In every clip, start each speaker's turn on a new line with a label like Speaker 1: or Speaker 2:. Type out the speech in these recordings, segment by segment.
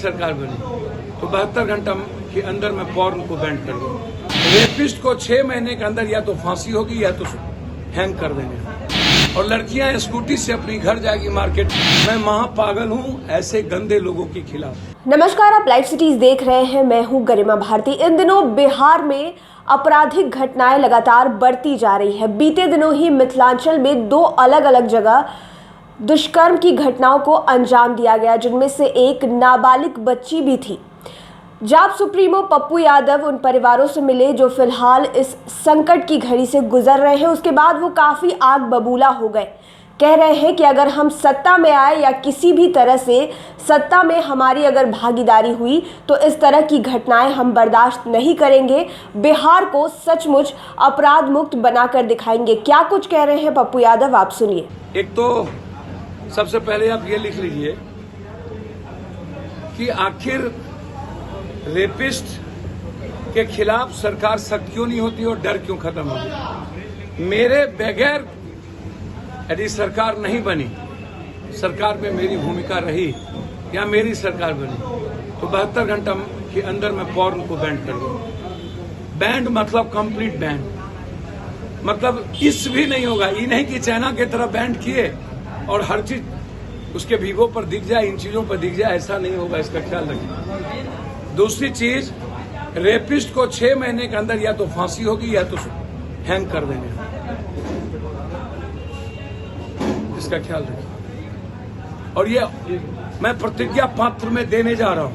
Speaker 1: सरकार बनी तो 72 घंटा के अंदर मैं पॉर्न को बैन कर दूंगा। रेपिस्ट को 6 महीने के अंदर या तो फांसी होगी या तो हैंग कर देंगे। और लड़कियां स्कूटी से अपनी घर जाएगी मार्केट। मैं महापागल हूं ऐसे गंदे लोगों के खिलाफ।
Speaker 2: नमस्कार, आप लाइव सिटीज देख रहे हैं। मैं हूं गरिमा भारती। इन दिनों बिहार में आपराधिक घटनाएं लगातार बढ़ती जा रही है। बीते दिनों ही मिथिलांचल में 2 अलग अलग जगह दुष्कर्म की घटनाओं को अंजाम दिया गया, जिनमें से एक नाबालिग बच्ची भी थी। जाप सुप्रीमो पप्पू यादव उन परिवारों से मिले जो फिलहाल इस संकट की घड़ी से गुजर रहे हैं। उसके बाद वो काफ़ी आग बबूला हो गए। कह रहे हैं कि अगर हम सत्ता में आए या किसी भी तरह से सत्ता में हमारी अगर भागीदारी हुई तो इस तरह की घटनाएं हम बर्दाश्त नहीं करेंगे। बिहार को सचमुच अपराध मुक्त बनाकर दिखाएंगे। क्या कुछ कह रहे हैं पप्पू यादव, आप सुनिए।
Speaker 1: एक तो सबसे पहले आप ये लिख लीजिए कि आखिर रेपिस्ट के खिलाफ सरकार सख्त क्यों नहीं होती और डर क्यों खत्म हो गया। मेरे बगैर यदि सरकार नहीं बनी, सरकार में मेरी भूमिका रही या मेरी सरकार बनी तो 72 घंटा के अंदर मैं पॉर्न को बैन कर दूंगा। बैंड मतलब कंप्लीट बैंड, मतलब इस भी नहीं होगा। ये नहीं कि चाइना की तरह बैंड किए और हर चीज उसके वीवो पर दिख जाए, इन चीजों पर दिख जाए, ऐसा नहीं होगा। इसका ख्याल रखिए। दूसरी चीज, रेपिस्ट को 6 महीने के अंदर या तो फांसी होगी या तो हैंग कर देंगे। इसका ख्याल रखिए। और ये मैं प्रतिज्ञा पत्र में देने जा रहा हूं।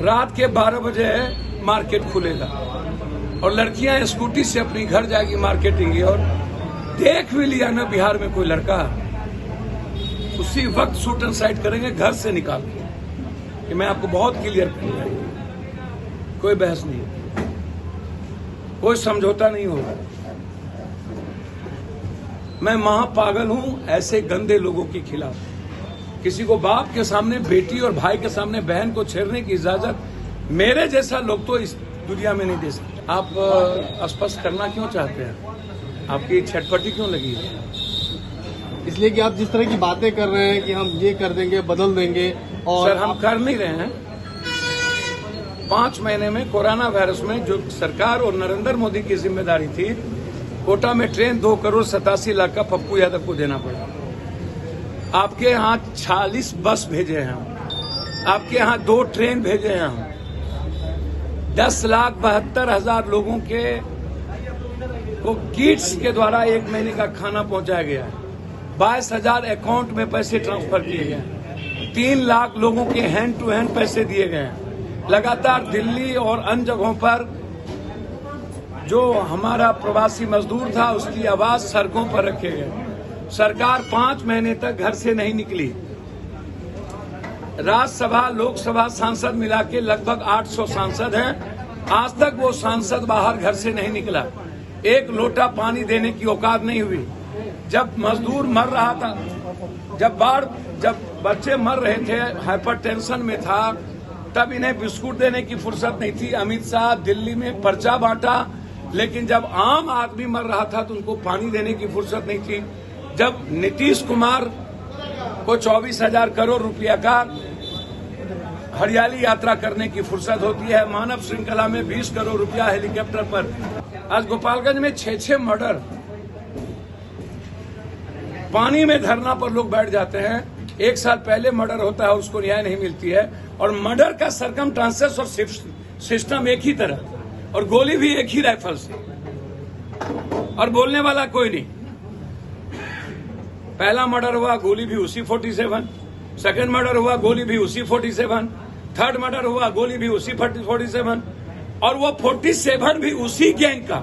Speaker 1: रात के 12 बजे मार्केट खुलेगा और लड़कियां स्कूटी से अपनी घर जाएगी मार्केटिंग। और देख भी लिया ना बिहार में कोई लड़का, उसी वक्त शूट एंड साइड करेंगे घर से निकाल के। कि मैं आपको बहुत क्लियर करूंगा, कोई बहस नहीं है, कोई समझौता नहीं होगा। मैं महापागल हूं ऐसे गंदे लोगों के खिलाफ। किसी को बाप के सामने बेटी और भाई के सामने बहन को छेड़ने की इजाजत मेरे जैसा लोग तो इस दुनिया में नहीं दे सकते। आप स्पष्ट करना क्यों चाहते हैं? आपकी छटपटी क्यों लगी है?
Speaker 3: इसलिए कि आप जिस तरह की बातें कर रहे हैं कि हम ये कर देंगे, बदल देंगे, और
Speaker 1: सर हम कर नहीं रहे हैं। 5 महीने में कोरोना वायरस में जो सरकार और नरेंद्र मोदी की जिम्मेदारी थी, कोटा में ट्रेन 2 करोड़ 87 लाख का पप्पू यादव को देना पड़ा। आपके यहाँ 40 बस भेजे हैं हम, आपके यहाँ 2 ट्रेन भेजे हैं हम। 10,72,000 लोगों के को किट्स के द्वारा 1 महीने का खाना पहुंचाया गया है। 22,000 अकाउंट में पैसे ट्रांसफर किए गए। 3 लाख लोगों के हैंड टू हैंड पैसे दिए गए हैं। लगातार दिल्ली और अन्य जगहों पर जो हमारा प्रवासी मजदूर था उसकी आवाज सड़कों पर रखे गए। सरकार 5 महीने तक घर से नहीं निकली। राज्यसभा लोकसभा सांसद मिला के लगभग 800 सांसद हैं। आज तक वो सांसद बाहर घर से नहीं निकला। एक लोटा पानी देने की औकात नहीं हुई। जब मजदूर मर रहा था, जब बच्चे मर रहे थे, हाइपरटेंशन में था, तब इन्हें बिस्कुट देने की फुर्सत नहीं थी। अमित शाह दिल्ली में पर्चा बांटा, लेकिन जब आम आदमी मर रहा था तो उनको पानी देने की फुर्सत नहीं थी। जब नीतीश कुमार को 24,000 करोड़ रुपया का हरियाली यात्रा करने की फुर्सत होती है, मानव श्रृंखला में 20 करोड़ रुपया हेलीकॉप्टर पर। आज गोपालगंज में 6 मर्डर, पानी में धरना पर लोग बैठ जाते हैं। 1 साल पहले मर्डर होता है, उसको न्याय नहीं मिलती है। और मर्डर का सरकमस्टांसेस और सिस्टम एक ही तरह, और गोली भी एक ही राइफल से, और बोलने वाला कोई नहीं। पहला मर्डर हुआ, गोली भी उसी 47। सेकंड मर्डर हुआ, गोली भी उसी 47। थर्ड मर्डर हुआ, गोली भी उसी 47, और वो 47 भी उसी गैंग का।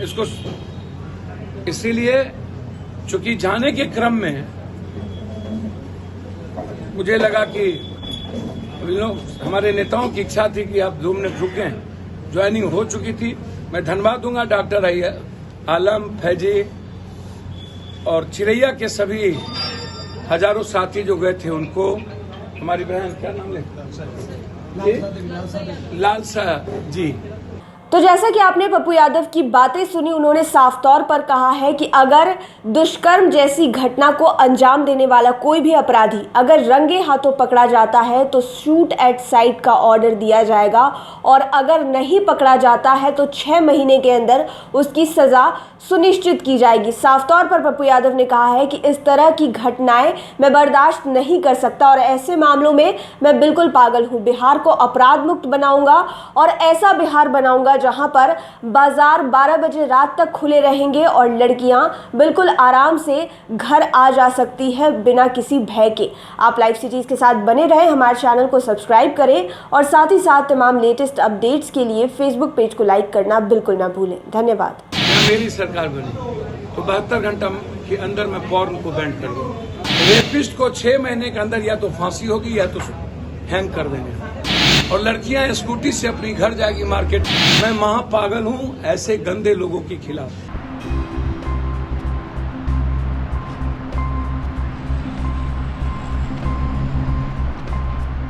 Speaker 1: इसको इसीलिए चूंकि जाने के क्रम में मुझे लगा कि हमारे नेताओं की इच्छा थी कि आप 2 मिनट रुकें। ज्वाइनिंग हो चुकी थी। मैं धन्यवाद दूंगा डॉक्टर आलम, फैजी और चिरैया के सभी हजारों साथी जो गए थे उनको। हमारी बहन क्या नाम ले, लालसा जी।
Speaker 2: तो जैसा कि आपने पप्पू यादव की बातें सुनी, उन्होंने साफ तौर पर कहा है कि अगर दुष्कर्म जैसी घटना को अंजाम देने वाला कोई भी अपराधी अगर रंगे हाथों पकड़ा जाता है तो शूट एट साइट का ऑर्डर दिया जाएगा, और अगर नहीं पकड़ा जाता है तो 6 महीने के अंदर उसकी सजा सुनिश्चित की जाएगी। साफ तौर पर पप्पू यादव ने कहा है कि इस तरह की घटनाएं मैं बर्दाश्त नहीं कर सकता और ऐसे मामलों में मैं बिल्कुल पागल हूं। बिहार को अपराध मुक्त बनाऊंगा और ऐसा बिहार बनाऊंगा जहां पर बाजार 12 बजे रात तक खुले रहेंगे और लड़कियां बिल्कुल आराम से घर आ जा सकती है बिना किसी भय के। आप लाइव सिटीज के साथ बने रहें, हमारे चैनल को सब्सक्राइब करें और साथ ही साथ तमाम लेटेस्ट अपडेट्स के लिए फेसबुक पेज को लाइक करना बिल्कुल ना भूलें। धन्यवाद।
Speaker 1: मेरी सरकार बनी तो 72 घंटा के अंदर मैं पॉर्न को बैंड कर दूँ। रेपिस्ट को 6 महीने के अंदर या तो फांसी होगी या तो हैंग कर देंगे, और लड़कियां स्कूटी से अपनी घर जाएगी मार्केट। मैं महापागल हूं ऐसे गंदे लोगों के खिलाफ।